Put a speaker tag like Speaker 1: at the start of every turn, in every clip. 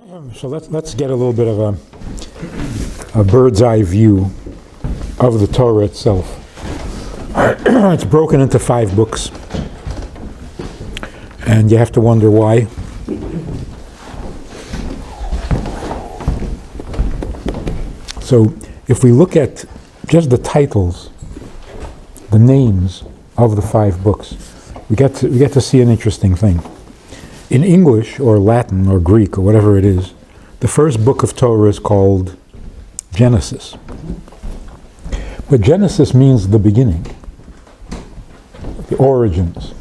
Speaker 1: So let's get a little bit of a bird's eye view of the Torah itself. It's broken into 5 books, and you have to wonder why. So if we look at just the titles, the names of the 5 books, we get to see an interesting thing. In English or Latin or Greek or whatever it is, the first book of Torah is called Genesis. But Genesis means the beginning, the origins.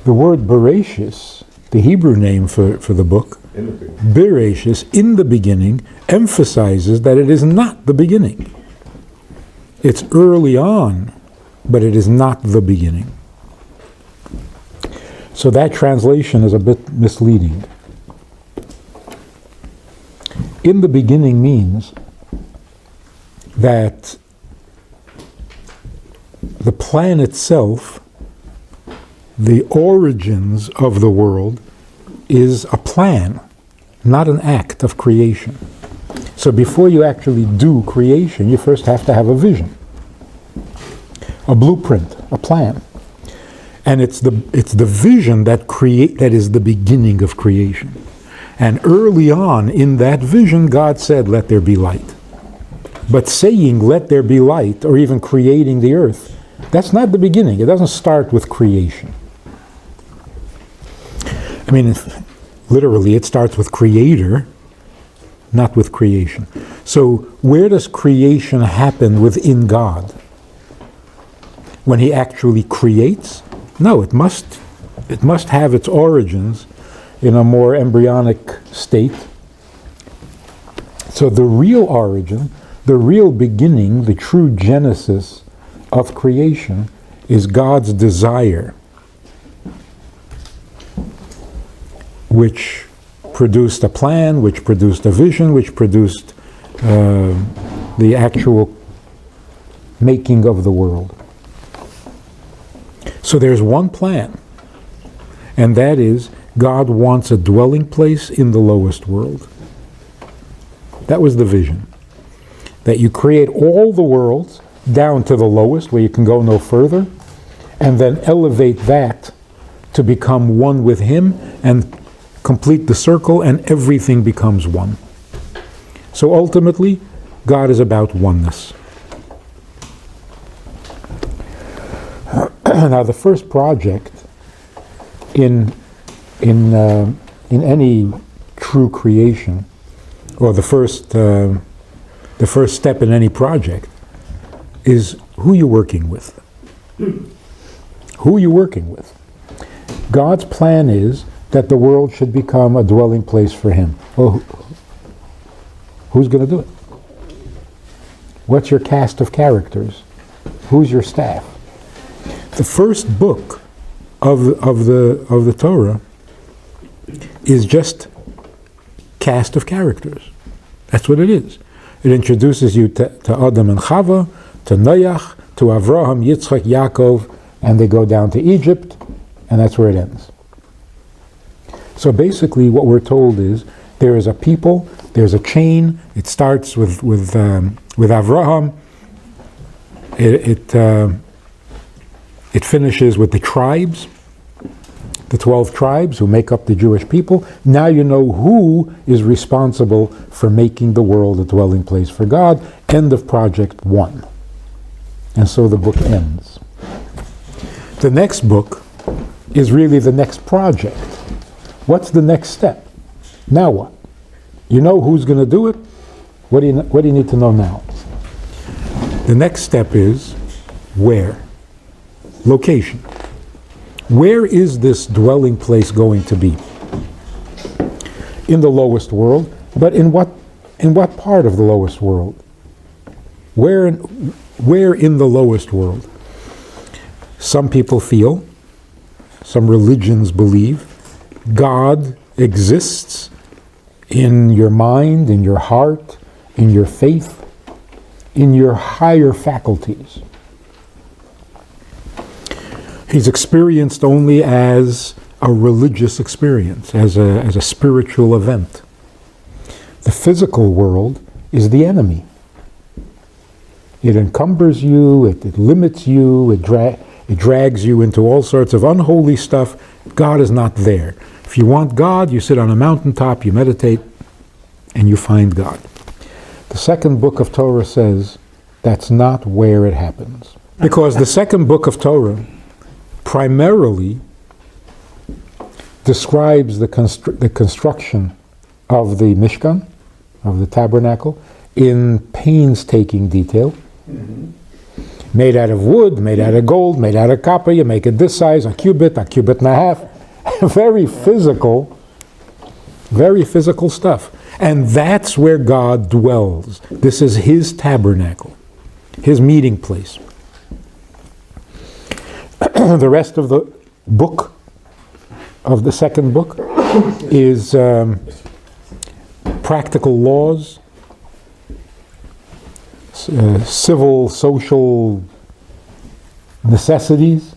Speaker 1: The word Bereshis, the Hebrew name for the book, Bereshis, in the beginning, emphasizes that it is not the beginning. It's early on, but it is not the beginning. So that translation is a bit misleading. In the beginning means that the plan itself, the origins of the world, is a plan, not an act of creation. So before you actually do creation, you first have to have a vision, a blueprint, a plan. And it's the vision that is the beginning of creation. And early on in that vision, God said, "Let there be light." But saying, "Let there be light," or even creating the earth, that's not the beginning. It doesn't start with creation. I mean, literally, it starts with creator, not with creation. So where does creation happen within God? When he actually creates? No, it must have its origins in a more embryonic state. So the real origin, the real beginning, the true genesis of creation is God's desire, which produced a plan, which produced a vision, which produced the actual making of the world. So there's one plan, and that is God wants a dwelling place in the lowest world. That was the vision. That you create all the worlds down to the lowest, where you can go no further, and then elevate that to become one with him and complete the circle, and everything becomes one. So ultimately, God is about oneness. Now, the first project in any true creation, or the first step in any project, is who you're working with. Who you're working with. God's plan is that the world should become a dwelling place for him. Well, who's going to do it? What's your cast of characters? Who's your staff? The first book of the Torah is just cast of characters. That's what it is. It introduces you to Adam and Chava, to Noach, to Avraham, Yitzchak, Yaakov, and they go down to Egypt, and that's where it ends. So basically what we're told is there is a people, there's a chain. It starts with Avraham. It finishes with the tribes, the 12 tribes who make up the Jewish people. Now you know who is responsible for making the world a dwelling place for God. End of project 1. And so the book ends. The next book is really the next project. What's the next step? Now what? You know who's going to do it? What do you need to know now? The next step is where? Location. Where is this dwelling place going to be? In the lowest world, but in what part of the lowest world? Where in the lowest world? Some people feel, some religions believe, God exists in your mind, in your heart, in your faith, in your higher faculties. He's experienced only as a religious experience, as a spiritual event. The physical world is the enemy. It encumbers you, it limits you, it drags you into all sorts of unholy stuff. God is not there. If you want God, you sit on a mountaintop, you meditate, and you find God. The second book of Torah says that's not where it happens. Because the second book of Torah primarily describes the construction of the Mishkan, of the Tabernacle, in painstaking detail. Made out of wood, made out of gold, made out of copper. You make it this size, a cubit and a half. Very physical stuff. And that's where God dwells. This is his tabernacle, his meeting place. The rest of the book, of the second book, is practical laws, civil, social necessities,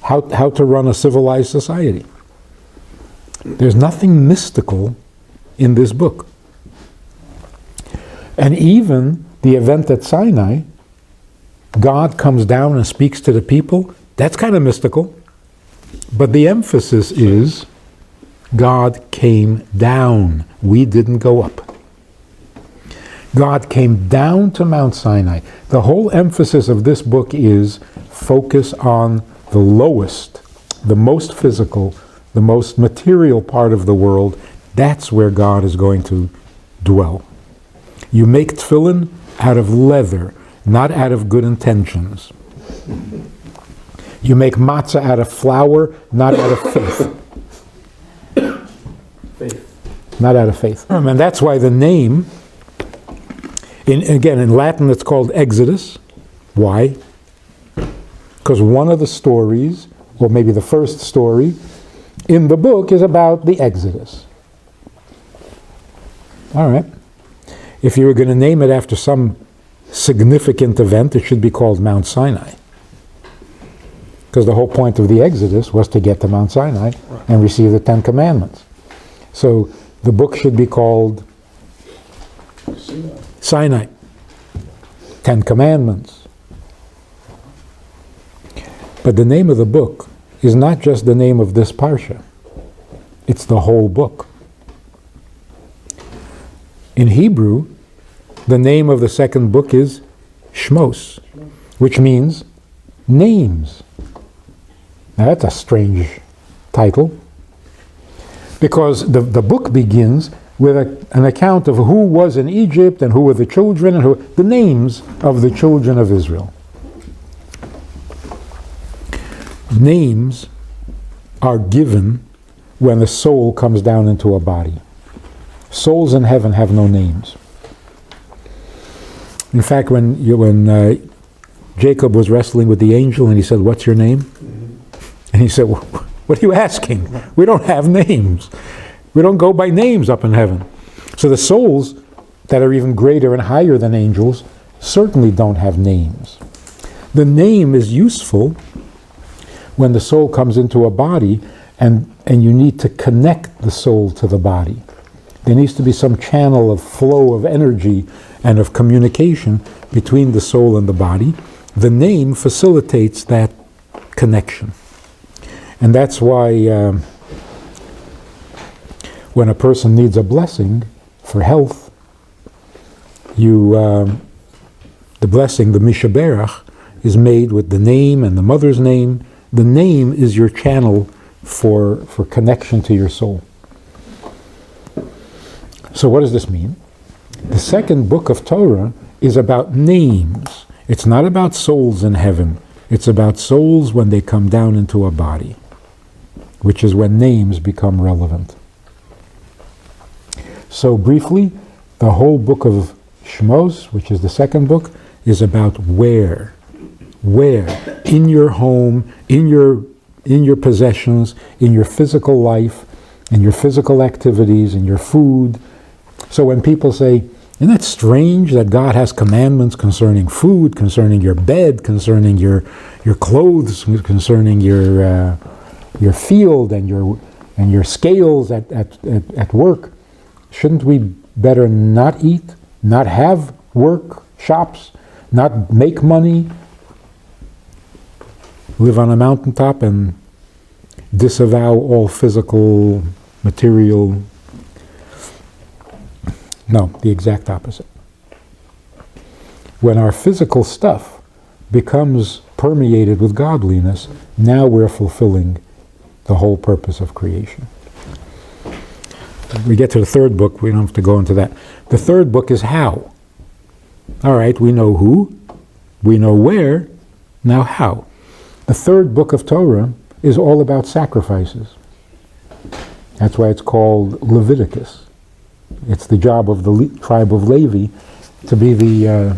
Speaker 1: how to run a civilized society. There's nothing mystical in this book. And even the event at Sinai, God comes down and speaks to the people, that's kind of mystical. But the emphasis is God came down. We didn't go up. God came down to Mount Sinai. The whole emphasis of this book is focus on the lowest, the most physical, the most material part of the world. That's where God is going to dwell. You make tefillin out of leather, not out of good intentions. You make matzah out of flour, not out of faith. Not out of faith. And that's why the name, in Latin it's called Exodus. Why? Because one of the stories, or maybe the first story, in the book is about the Exodus. All right. If you were going to name it after some significant event, it should be called Mount Sinai. Because the whole point of the Exodus was to get to Mount Sinai and receive the Ten Commandments. So the book should be called Sinai. Ten Commandments. But the name of the book is not just the name of this parsha. It's the whole book. In Hebrew, the name of the second book is Shmos, which means names. Now that's a strange title, because the book begins with an account of who was in Egypt and who were the children and the names of the children of Israel. Names are given when the soul comes down into a body. Souls in heaven have no names. In fact, when Jacob was wrestling with the angel and he said, "What's your name?" And he said, "What are you asking? We don't have names. We don't go by names up in heaven." So the souls that are even greater and higher than angels certainly don't have names. The name is useful when the soul comes into a body and you need to connect the soul to the body. There needs to be some channel of flow of energy and of communication between the soul and the body. The name facilitates that connection. And that's why when a person needs a blessing for health, the blessing, the Mishaberach, is made with the name and the mother's name. The name is your channel for connection to your soul. So what does this mean? The second book of Torah is about names. It's not about souls in heaven. It's about souls when they come down into a body, which is when names become relevant. So briefly, the whole book of Shmos, which is the second book, is about where in your home, in your possessions, in your physical life, in your physical activities, in your food. So when people say, "Isn't that strange that God has commandments concerning food, concerning your bed, concerning your clothes, concerning your your field and your scales at work, shouldn't we better not eat, not have work shops, not make money, live on a mountaintop and disavow all physical, material? No, the exact opposite. When our physical stuff becomes permeated with godliness, now we're fulfilling the whole purpose of creation. We get to the third book, we don't have to go into that. The third book is how. All right, we know who, we know where, now how. The third book of Torah is all about sacrifices. That's why it's called Leviticus. It's the job of the tribe of Levi to be the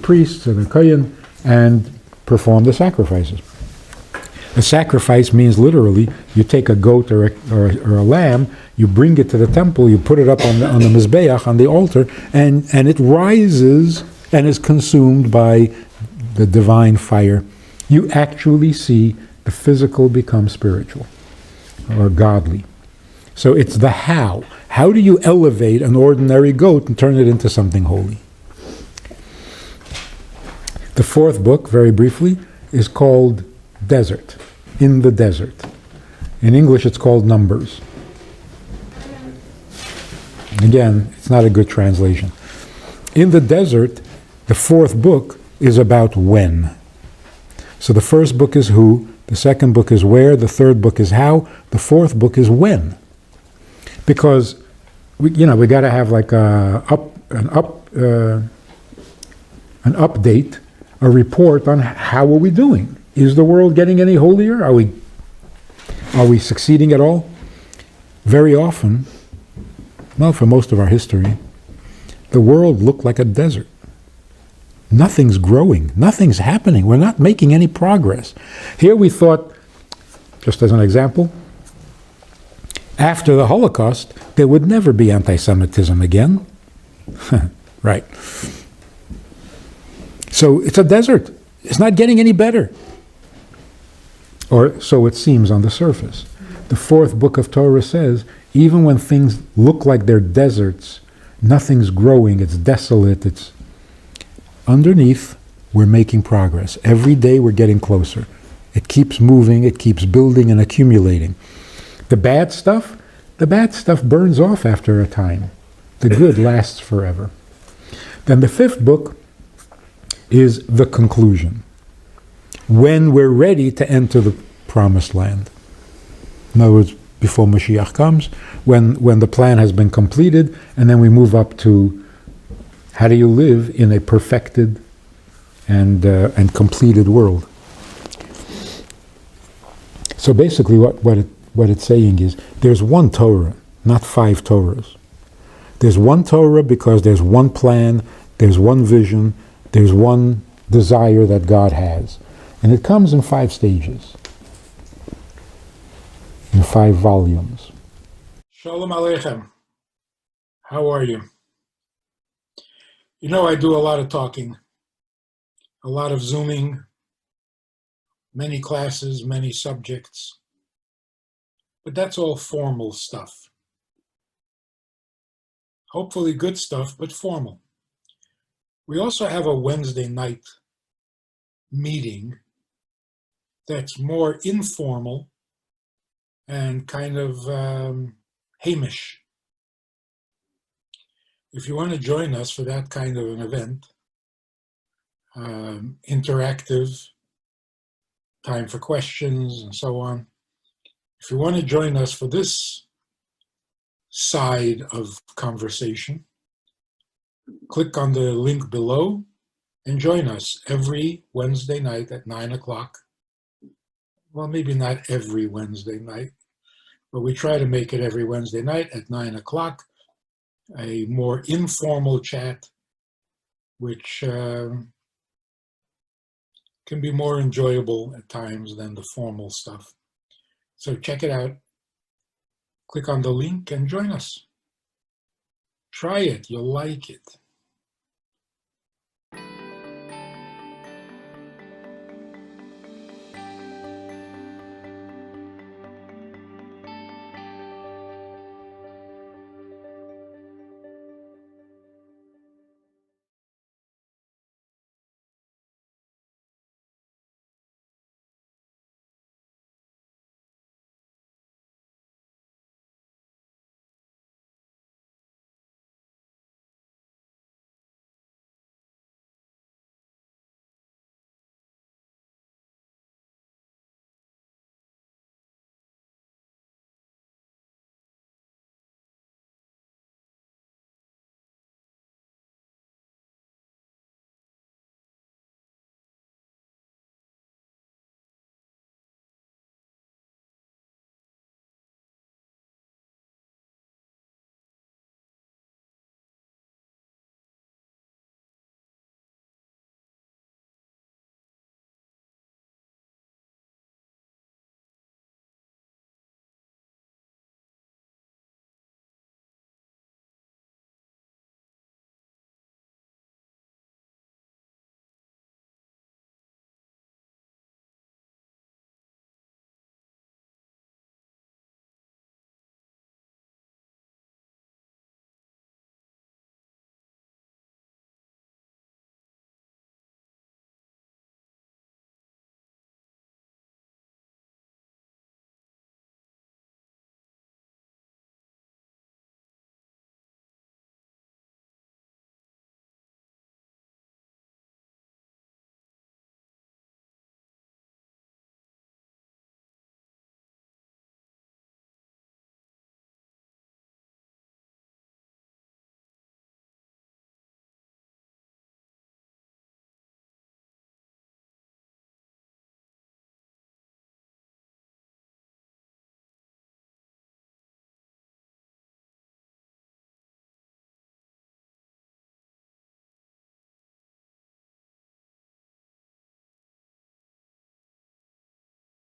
Speaker 1: priests and the kohen and perform the sacrifices. A sacrifice means literally you take a goat or a lamb, you bring it to the temple, you put it up on the mizbeach, on the altar, and it rises and is consumed by the divine fire. You actually see the physical become spiritual or godly. So it's the how. How do you elevate an ordinary goat and turn it into something holy? The fourth book, very briefly, is called Desert, in the desert. In English, it's called Numbers. Again, it's not a good translation. In the desert, the fourth book is about when. So the first book is who, the second book is where, the third book is how, the fourth book is when. Because we got to have like an update, a report on how are we doing. Is the world getting any holier? Are we succeeding at all? Very often, well, for most of our history, the world looked like a desert. Nothing's growing. Nothing's happening. We're not making any progress. Here we thought, just as an example, after the Holocaust, there would never be anti-Semitism again. Right. So it's a desert. It's not getting any better. Or so it seems on the surface. The fourth book of Torah says, even when things look like they're deserts, nothing's growing, it's desolate, it's underneath, we're making progress. Every day we're getting closer. It keeps moving, it keeps building and accumulating. The bad stuff burns off after a time. The good lasts forever. Then the fifth book is the conclusion. When we're ready to enter the promised land. In other words, before Mashiach comes, when the plan has been completed, and then we move up to how do you live in a perfected and completed world. So basically what it's saying is there's one Torah, not 5 Torahs. There's one Torah because there's one plan, there's one vision, there's one desire that God has. And it comes in 5 stages, in 5 volumes. Shalom Aleichem. How are you? You know, I do a lot of talking, a lot of Zooming, many classes, many subjects, but that's all formal stuff. Hopefully good stuff, but formal. We also have a Wednesday night meeting that's more informal and kind of Hamish. If you want to join us for that kind of an event, interactive, time for questions and so on, if you want to join us for this side of conversation, click on the link below and join us every Wednesday night at 9 o'clock. Well, maybe not every Wednesday night, but we try to make it every Wednesday night at 9 o'clock, a more informal chat, which can be more enjoyable at times than the formal stuff. So check it out. Click on the link and join us. Try it, you'll like it.